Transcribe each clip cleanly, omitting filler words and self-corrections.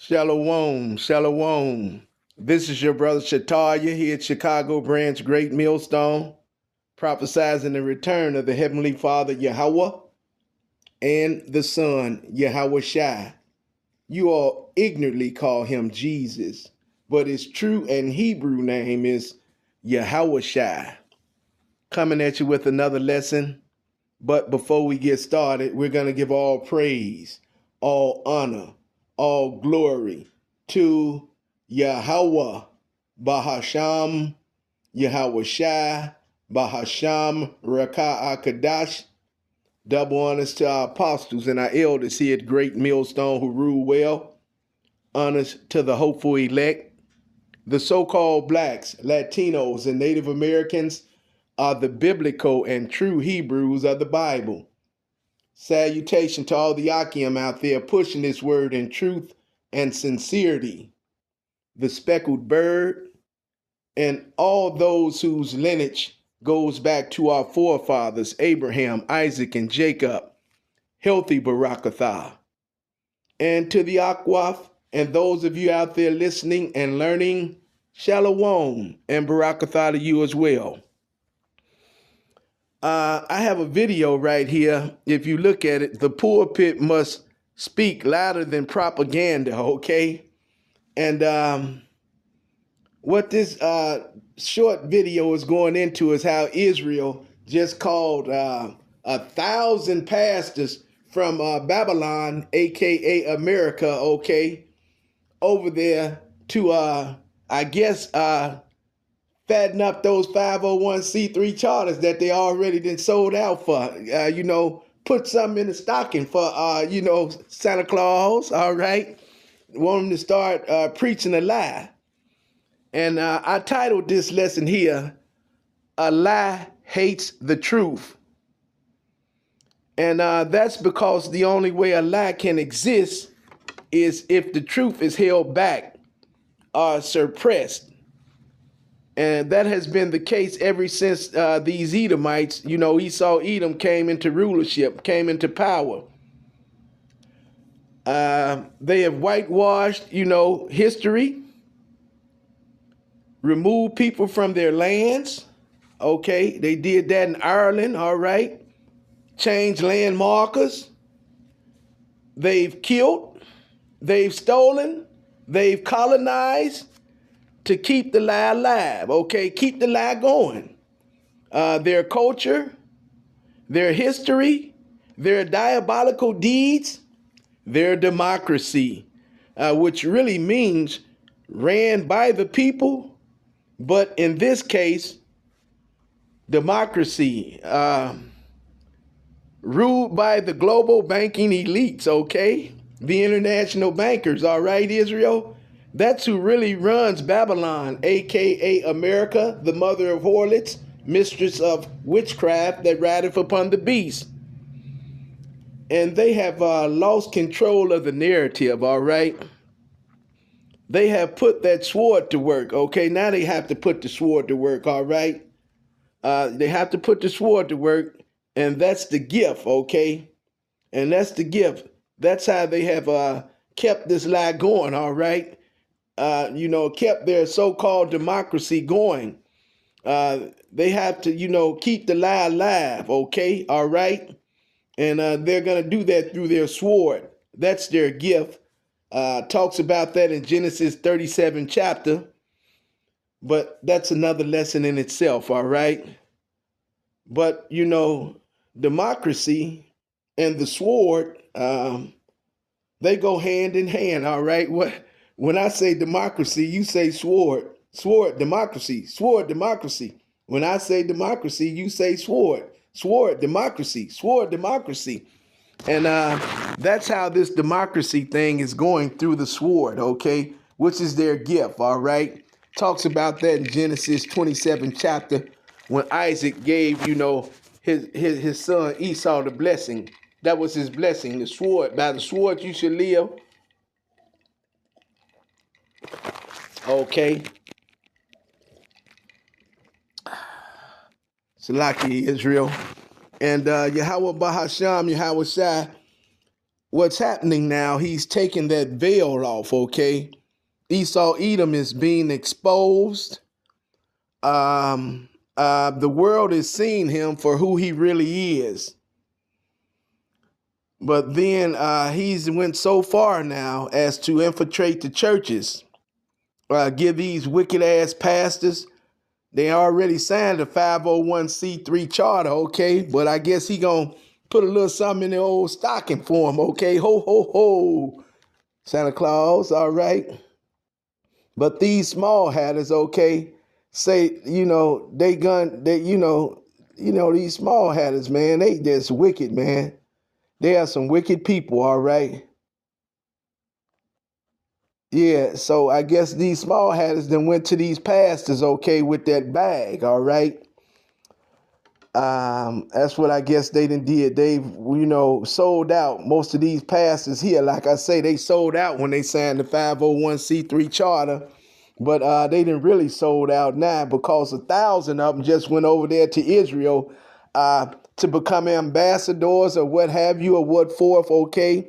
Shalom, shalom. This is your brother Shataya here at Chicago Branch Great Millstone, prophesizing the return of the Heavenly Father Yahweh and the Son Yahweh Shai. You all ignorantly call him Jesus, but his true and Hebrew name is Yahweh Shai. Coming at you with another lesson. But before we get started, we're going to give all praise, all honor, all glory to Yahweh, Bahasham, Yahweh Shai, Bahasham, Rakah Akadash. Double honors to our apostles and our elders here at Great Millstone who rule well. Honors to the hopeful elect. The so-called blacks, Latinos, and Native Americans are the biblical and true Hebrews of the Bible. Salutation to all the Akim out there pushing this word in truth and sincerity. The speckled bird and all those whose lineage goes back to our forefathers, Abraham, Isaac, and Jacob. Healthy Barakatha. And to the Akwaf and those of you out there listening and learning, Shalom and Barakatha to you as well. I have a video right here. If you look at it, the pulpit must speak louder than propaganda, okay? And what this short video is going into is how Israel just called 1,000 pastors from Babylon, aka America, okay, over there to, I guess, fatten up those 501c3 charters that they already done sold out for. Put something in the stocking for, Santa Claus, all right? Want them to start preaching a lie. And I titled this lesson here, A Lie Hates the Truth. And that's because the only way a lie can exist is if the truth is held back or suppressed. And that has been the case ever since these Edomites, Esau, Edom came into rulership, came into power. They have whitewashed, history, removed people from their lands. Okay, they did that in Ireland, all right. Changed land markers. They've killed, they've stolen, they've colonized, to keep the lie alive, okay? Keep the lie going. Their culture, their history, their diabolical deeds, their democracy, which really means ran by the people, but in this case, democracy, ruled by the global banking elites, okay? The international bankers, all right, Israel? That's who really runs Babylon, aka America, the mother of harlots, mistress of witchcraft that rideth upon the beast. And they have lost control of the narrative, all right? They have put that sword to work, okay? Now they have to put the sword to work, all right? They have to put the sword to work, and that's the gift, okay? And that's the gift. That's how they have kept this lie going, all right? Kept their so-called democracy going. They have to, keep the lie alive, okay? All right? And they're going to do that through their sword. That's their gift. Talks about that in Genesis 37 chapter. But that's another lesson in itself, all right? But, democracy and the sword, they go hand in hand, all right? When I say democracy, you say sword. Sword, democracy. Sword, democracy. When I say democracy, you say sword. Sword, democracy. Sword, democracy. And that's how this democracy thing is going through the sword, okay? Which is their gift, all right? Talks about that in Genesis 27 chapter when Isaac gave, his son Esau the blessing. That was his blessing, the sword. By the sword you should live. Okay. Salaki, Israel. And Yahweh Bahasham, Yahweh Shai, what's happening now, he's taking that veil off, okay? Esau Edom is being exposed. The world is seeing him for who he really is. But then he's went so far now as to infiltrate the churches, give these wicked ass pastors. They already signed a 501c3 charter, okay? But I guess he gonna put a little something in the old stocking for him, okay? Ho, ho, ho, Santa Claus, all right? But these small hatters, okay, say, these small hatters, man, they just wicked, man. They are some wicked people, all right? Yeah, so I guess these small hatters then went to these pastors, okay, with that bag, all right? That's what I guess they done did. They've, sold out. Most of these pastors here, like I say, they sold out when they signed the 501c3 charter. But they didn't really sold out now because 1,000 of them just went over there to Israel to become ambassadors or what have you or what forth, okay?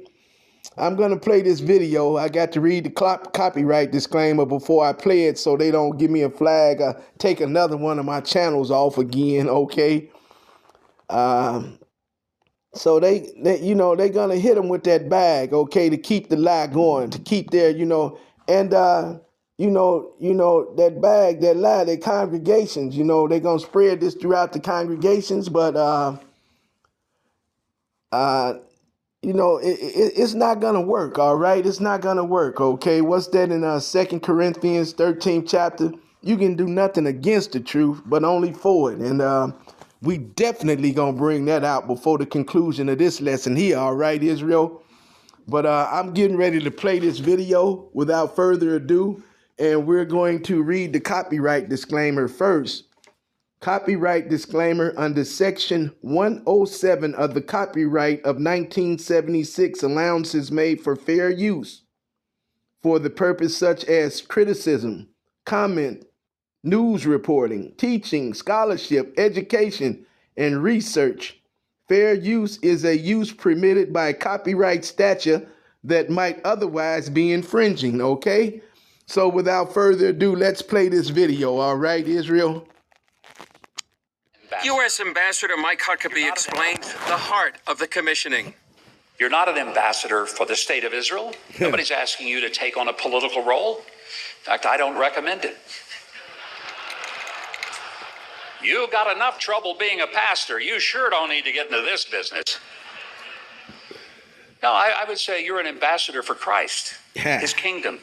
I'm going to play this video. I got to read the copyright disclaimer before I play it so they don't give me a flag or take another one of my channels off again, okay? So they're going to hit them with that bag, okay, to keep the lie going, to keep their, and that bag, that lie, their congregations, they're going to spread this throughout the congregations, but, it's not going to work, all right? It's not going to work, okay? What's that in 2 Corinthians 13th chapter? You can do nothing against the truth, but only for it. And we definitely going to bring that out before the conclusion of this lesson here, all right, Israel? But I'm getting ready to play this video without further ado, and we're going to read the copyright disclaimer first. Copyright disclaimer under Section 107 of the Copyright of 1976, allowances made for fair use for the purpose such as criticism, comment, news reporting, teaching, scholarship, education, and research. Fair use is a use permitted by copyright statute that might otherwise be infringing, okay? So without further ado, let's play this video, all right, Israel? U.S. Ambassador Mike Huckabee explained the heart of the commissioning. You're not an ambassador for the state of Israel. Nobody's asking you to take on a political role. In fact, I don't recommend it. You got enough trouble being a pastor. You sure don't need to get into this business. No, I would say you're an ambassador for Christ, his kingdom,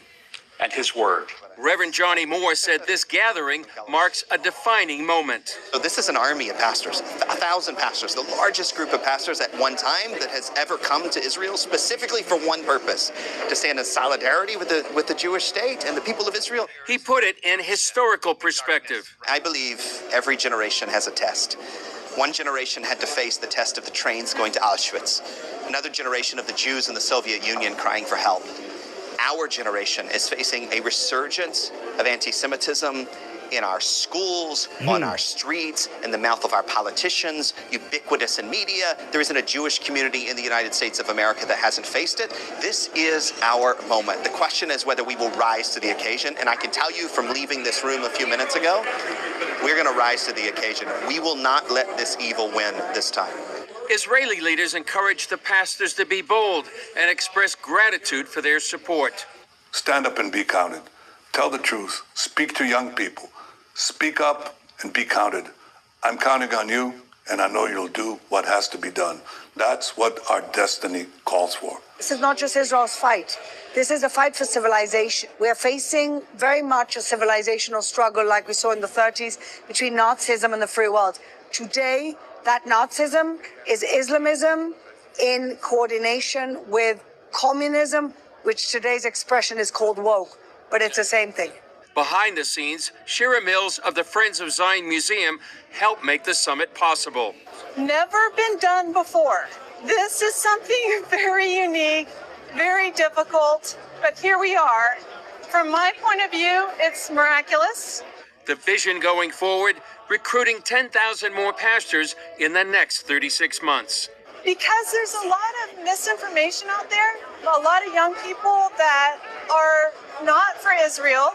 and his word. Reverend Johnny Moore said this gathering marks a defining moment. So this is an army of pastors, 1,000 pastors, the largest group of pastors at one time that has ever come to Israel specifically for one purpose, to stand in solidarity with the Jewish state and the people of Israel. He put it in historical perspective. I believe every generation has a test. One generation had to face the test of the trains going to Auschwitz. Another generation of the Jews in the Soviet Union crying for help. Our generation is facing a resurgence of anti-Semitism in our schools, on our streets, in the mouth of our politicians, ubiquitous in media. There isn't a Jewish community in the United States of America that hasn't faced it. This is our moment. The question is whether we will rise to the occasion. And I can tell you from leaving this room a few minutes ago, we're going to rise to the occasion. We will not let this evil win this time. Israeli leaders encouraged the pastors to be bold and express gratitude for their support. Stand up and be counted. Tell the truth. Speak to young people. Speak up and be counted. I'm counting on you, and I know you'll do what has to be done. That's what our destiny calls for. This is not just Israel's fight. This is a fight for civilization. We are facing very much a civilizational struggle like we saw in the 30s between Nazism and the free world. Today, that Nazism is Islamism in coordination with communism, which today's expression is called woke, but it's the same thing. Behind the scenes, Shira Mills of the Friends of Zion Museum helped make the summit possible. Never been done before. This is something very unique, very difficult, but here we are. From my point of view, it's miraculous. The vision going forward, recruiting 10,000 more pastors in the next 36 months. because there's a lot of misinformation out there, a lot of young people that are not for Israel,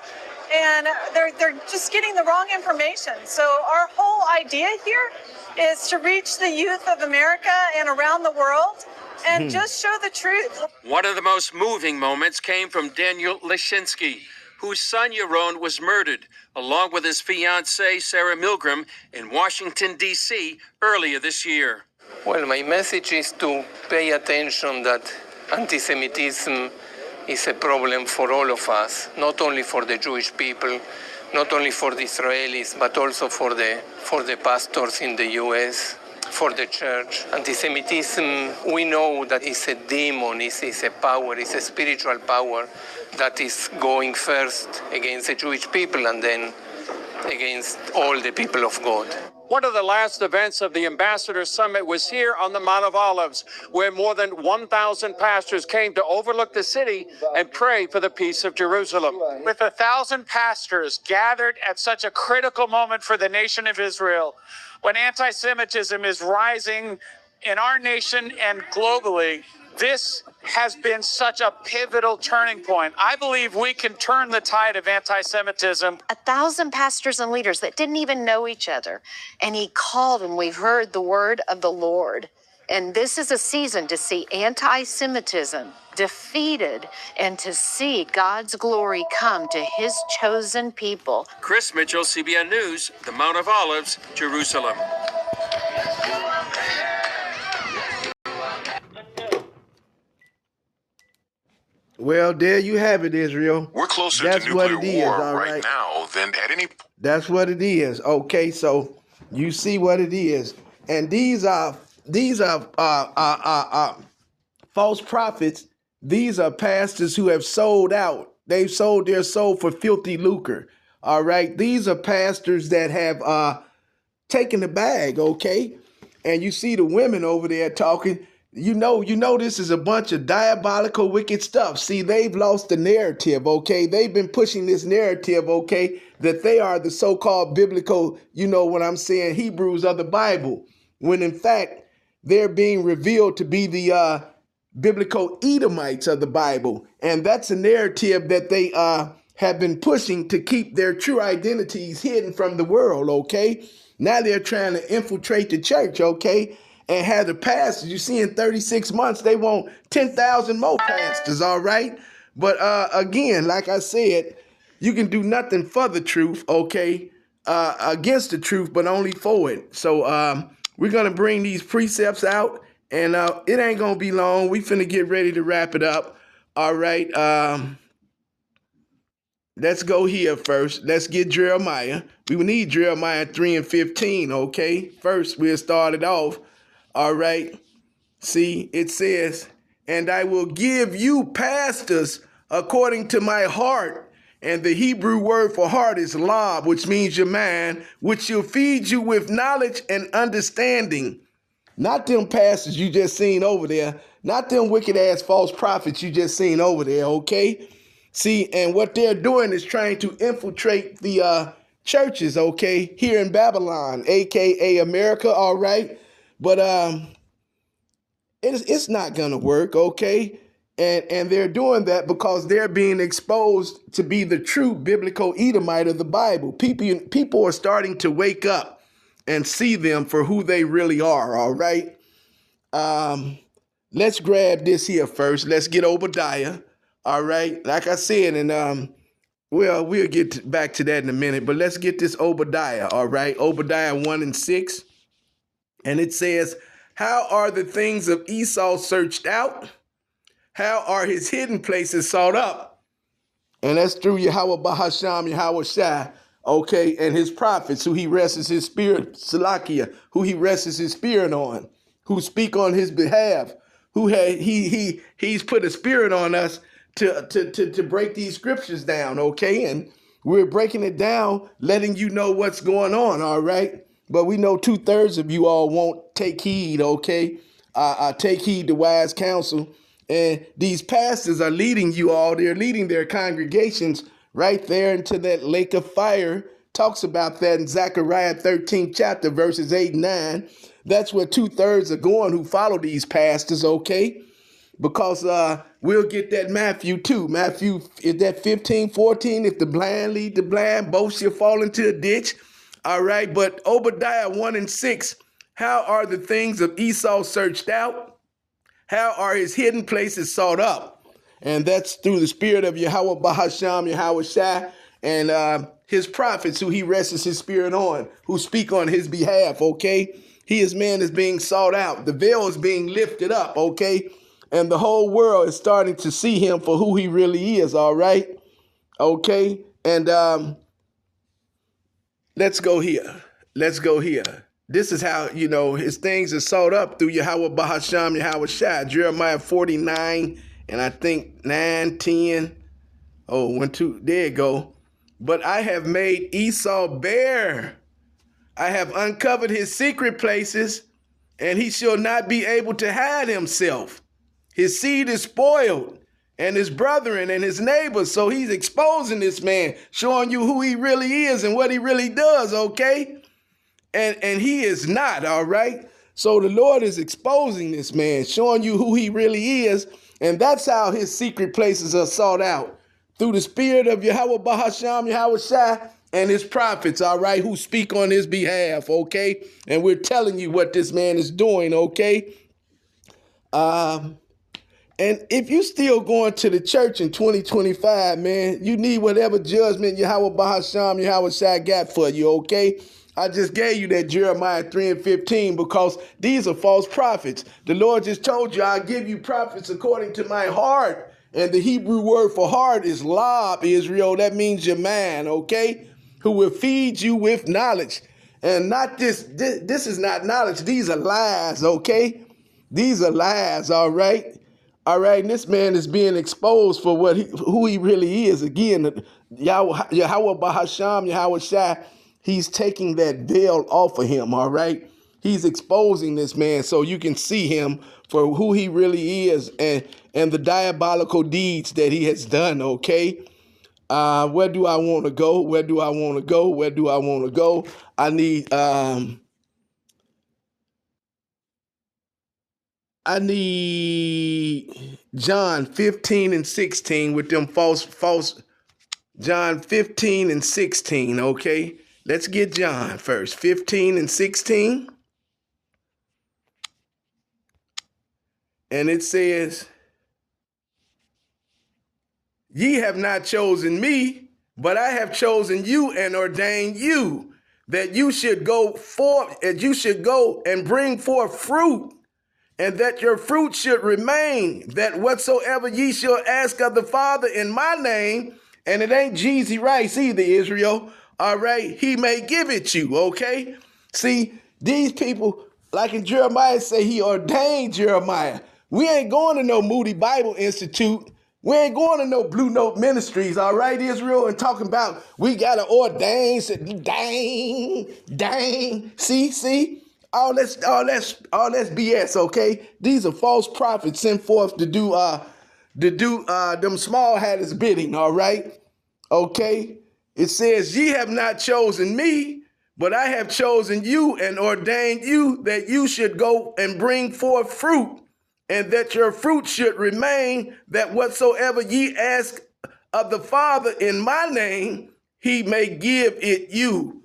and they're just getting the wrong information. So our whole idea here is to reach the youth of America and around the world and just show the truth. One of the most moving moments came from Daniel Leshinsky, whose son Yaron was murdered, along with his fiancée Sarah Milgram, in Washington, D.C. earlier this year. Well, my message is to pay attention that anti-Semitism is a problem for all of us, not only for the Jewish people, not only for the Israelis, but also for the pastors in the U.S., for the church. Anti-Semitism, we know that it's a demon, it's a power, it's a spiritual power that is going first against the Jewish people and then against all the people of God. One of the last events of the Ambassador Summit was here on the Mount of Olives, where more than 1,000 pastors came to overlook the city and pray for the peace of Jerusalem. With 1,000 pastors gathered at such a critical moment for the nation of Israel, when anti-Semitism is rising in our nation and globally, this has been such a pivotal turning point. I believe we can turn the tide of anti-Semitism. 1,000 pastors and leaders that didn't even know each other. And he called and we heard the word of the Lord. And this is a season to see anti-Semitism defeated and to see God's glory come to his chosen people. Chris Mitchell, CBN News, the Mount of Olives, Jerusalem. Well, there you have it, Israel. We're closer That's to what nuclear it is, war all right right now than at any. That's what it is. Okay, so you see what it is, and these are false prophets. These are pastors who have sold out. They've sold their soul for filthy lucre. All right, these are pastors that have taken the bag. Okay, and you see the women over there talking. You know, this is a bunch of diabolical, wicked stuff. See, they've lost the narrative, okay? They've been pushing this narrative, okay, that they are the so-called biblical, you know what I'm saying, Hebrews of the Bible, when in fact, they're being revealed to be the biblical Edomites of the Bible. And that's a narrative that they have been pushing to keep their true identities hidden from the world, okay? Now they're trying to infiltrate the church, okay? And have the pastors. You see, in 36 months, they want 10,000 more pastors, all right? But again, like I said, you can do nothing for the truth, okay, against the truth, but only for it. So we're going to bring these precepts out, and it ain't going to be long. We finna get ready to wrap it up, all right? Let's go here first. Let's get Jeremiah. We will need Jeremiah 3 and 15, okay? First, we'll start it off. All right. See, it says, and I will give you pastors according to my heart. And the Hebrew word for heart is lab, which means your mind, which shall feed you with knowledge and understanding. Not them pastors you just seen over there. Not them wicked ass false prophets you just seen over there. Okay. See, and what they're doing is trying to infiltrate the churches. Okay. Here in Babylon, aka America. All right. But it's not gonna work, okay? And they're doing that because they're being exposed to be the true biblical Edomite of the Bible. People are starting to wake up and see them for who they really are, all right? Let's grab this here first. Let's get Obadiah, all right? Like I said, and we'll get back to that in a minute, but let's get this Obadiah, all right? Obadiah 1 and 6. And it says, how are the things of Esau searched out? How are his hidden places sought up? And that's through Yahweh Bahasham, Yahweh Shai, okay, and his prophets, who he rests his spirit, Salakia, who he rests his spirit on, who speak on his behalf, who he's put a spirit on us to break these scriptures down, okay? And we're breaking it down, letting you know what's going on, all right? But we know 2/3 of you all won't take heed, okay? Take heed to wise counsel. And these pastors are leading you all. They're leading their congregations right there into that lake of fire. Talks about that in Zechariah 13th chapter, verses 8 and 9. That's where 2/3 are going who follow these pastors, okay? Because we'll get that Matthew too. Matthew, is that 15:14? If the blind lead the blind, both shall fall into a ditch. All right, but Obadiah 1:6, how are the things of Esau searched out? How are his hidden places sought up? And that's through the spirit of Yahweh Bahasham, Yahweh Shai, and his prophets who he rests his spirit on, who speak on his behalf, okay? His man is being sought out. The veil is being lifted up, okay? And the whole world is starting to see him for who he really is, all right? Okay? And let's go here. Let's go here. This is how, his things are sought up through Yahweh Bahasham, Yahweh Shai. Jeremiah 49, and I think 9, 10. Oh, 1, 2, there you go. But I have made Esau bare. I have uncovered his secret places, and he shall not be able to hide himself. His seed is spoiled, and his brethren and his neighbors. So he's exposing this man, showing you who he really is and what he really does, okay? And he is not, all right? So the Lord is exposing this man, showing you who he really is, and that's how his secret places are sought out, through the spirit of Yahweh Bahasham, Yahweh Shai, and his prophets, all right, who speak on his behalf, okay? And we're telling you what this man is doing, okay? And if you still going to the church in 2025, man, you need whatever judgment Yahweh Bahasham, Yahweh Shai got for you, okay? I just gave you that Jeremiah 3:15 because these are false prophets. The Lord just told you, I'll give you prophets according to my heart. And the Hebrew word for heart is lab, Israel. That means your man, okay? Who will feed you with knowledge. And not this is not knowledge. These are lies, okay? These are lies, all right? All right, and this man is being exposed for who he really is. Again, Yahweh Bahasham, Yahweh Shai, he's taking that veil off of him, all right? He's exposing this man so you can see him for who he really is and the diabolical deeds that he has done, okay? Where do I want to go? Where do I want to go? Where do I want to go? I need John 15 and 16 with them false John 15 and 16, okay? Let's get John first. 15 and 16. And it says, ye have not chosen me, but I have chosen you and ordained you that you should go forth, and you should go and bring forth fruit, and that your fruit should remain, that whatsoever ye shall ask of the Father in my name, and it ain't Jeezy Rice either, Israel, all right, he may give it you, okay? See, these people, like in Jeremiah, say he ordained Jeremiah. We ain't going to no Moody Bible Institute. We ain't going to no Blue Note Ministries, all right, Israel, and talking about we got to ordain, dang, see? All that's BS, okay? These are false prophets sent forth to do them small hatters bidding, all right? Okay? It says, ye have not chosen me, but I have chosen you and ordained you that you should go and bring forth fruit, and that your fruit should remain, that whatsoever ye ask of the Father in my name, he may give it you.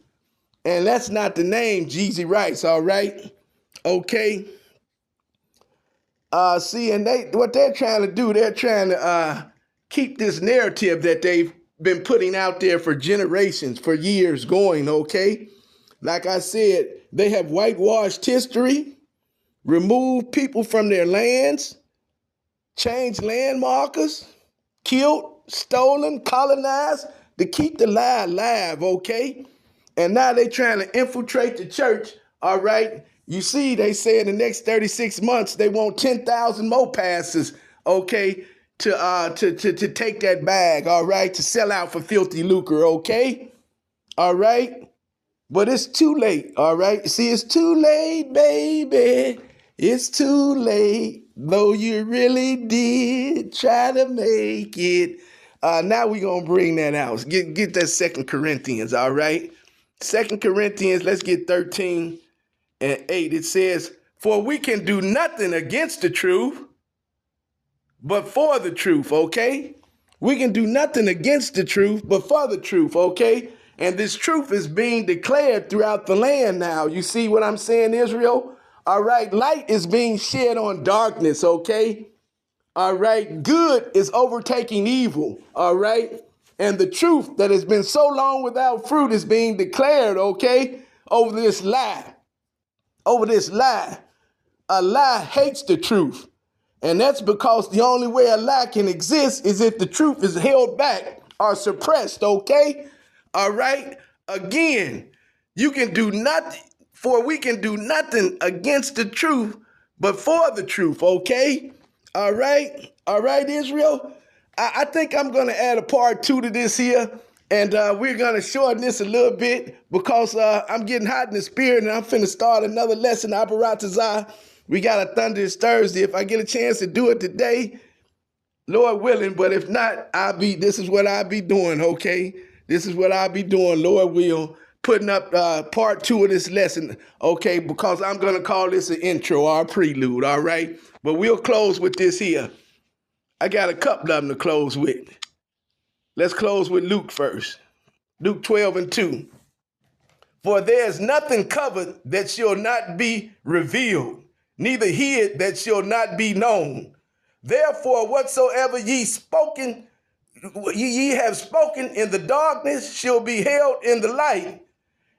And that's not the name Jeezy Rice, all right? Okay. See, and what they're trying to do, they're trying to keep this narrative that they've been putting out there for generations, for years going, okay? Like I said, they have whitewashed history, removed people from their lands, changed land markers, killed, stolen, colonized to keep the lie alive, okay? And now they're trying to infiltrate the church, all right? You see, they say in the next 36 months, they want 10,000 more pastors, okay, to take that bag, all right, to sell out for filthy lucre, okay? All right? But it's too late, all right? See, it's too late, baby. It's too late, though you really did try to make it. Now we're going to bring that out. Get that 2 Corinthians, all right? 2 Corinthians, let's get 13 and 8, it says, for we can do nothing against the truth, but for the truth, okay? We can do nothing against the truth, but for the truth, okay? And this truth is being declared throughout the land now. You see what I'm saying, Israel? All right, light is being shed on darkness, okay? All right, good is overtaking evil, all right? And the truth that has been so long without fruit is being declared, okay? Over this lie. Over this lie. A lie hates the truth. And that's because the only way a lie can exist is if the truth is held back or suppressed, okay? All right? Again, you can do nothing, for we can do nothing against the truth, but for the truth, okay? All right? All right, Israel? I think I'm going to add a part 2 to this here, and we're going to shorten this a little bit because I'm getting hot in the spirit, and I'm finna start another lesson, Aparatazah. We got a Thunderous Thursday. If I get a chance to do it today, Lord willing, but if not, this is what I'll be doing, okay? This is what I'll be doing, Lord will, putting up part 2 of this lesson, okay? Because I'm going to call this an intro or a prelude, all right? But we'll close with this here. I got a couple of them to close with. Let's close with Luke first. Luke 12:2. For there is nothing covered that shall not be revealed, neither hid that shall not be known. Therefore, whatsoever ye have spoken in the darkness shall be held in the light,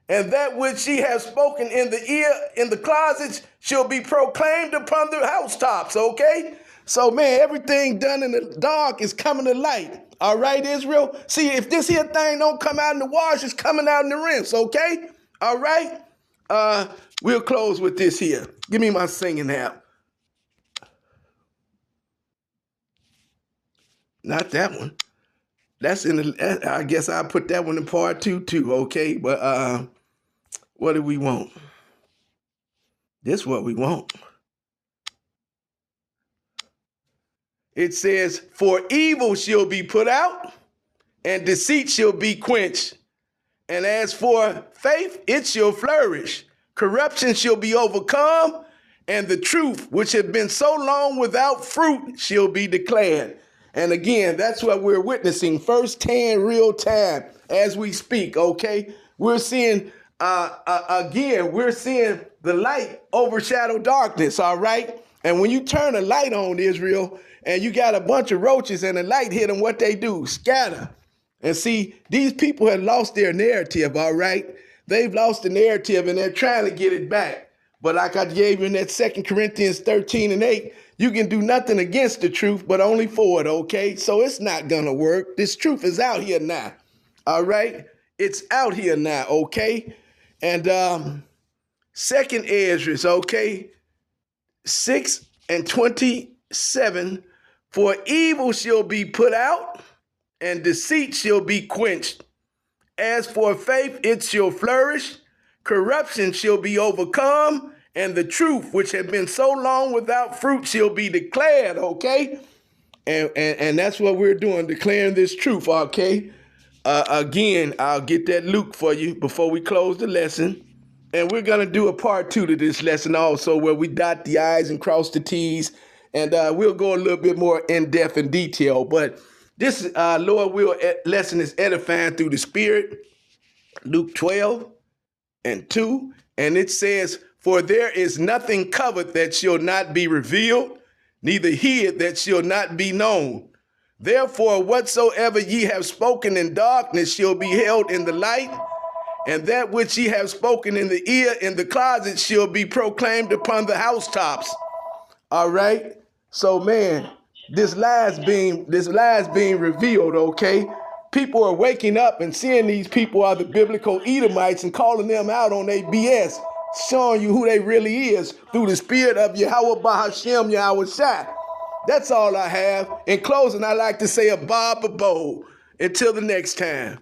and that which ye have spoken in the ear in the closets shall be proclaimed upon the housetops, okay? So, man, everything done in the dark is coming to light. All right, Israel? See, if this here thing don't come out in the wash, it's coming out in the rinse, okay? All right? We'll close with this here. Give me my singing app. Not that one. That's in the, I guess I'll put that one in part 2 too, okay? But what do we want? This is what we want. It says, for evil shall be put out, and deceit shall be quenched. And as for faith, it shall flourish. Corruption shall be overcome, and the truth, which had been so long without fruit, shall be declared. And again, that's what we're witnessing firsthand, real time, as we speak, okay? We're seeing, we're seeing the light overshadow darkness, all right? And when you turn a light on, Israel, and you got a bunch of roaches and the light hit them, what they do? Scatter. And see, these people have lost their narrative, all right? They've lost the narrative and they're trying to get it back. But like I gave you in that 2 Corinthians 13:8, you can do nothing against the truth, but only for it, okay? So it's not gonna work. This truth is out here now, all right? It's out here now, okay? And 2nd Esdras, okay? 6:27, for evil shall be put out, and deceit shall be quenched. As for faith, it shall flourish. Corruption shall be overcome, and the truth, which had been so long without fruit, shall be declared, okay? And that's what we're doing, declaring this truth, okay? Again, I'll get that Luke for you before we close the lesson. And we're going to do a part 2 to this lesson also, where we dot the I's and cross the T's. And we'll go a little bit more in-depth and detail. But this, Lord will, lesson is edifying through the Spirit. Luke 12:2. And it says, for there is nothing covered that shall not be revealed, neither hid that shall not be known. Therefore, whatsoever ye have spoken in darkness shall be held in the light, and that which ye have spoken in the ear in the closet shall be proclaimed upon the housetops. All right? So, man, this lie is being revealed, okay? People are waking up and seeing these people are the biblical Edomites and calling them out on their BS, showing you who they really is through the spirit of Yahweh Bahashem Yahweh Shai. That's all I have. In closing, I like to say a Bob Abo. Until the next time.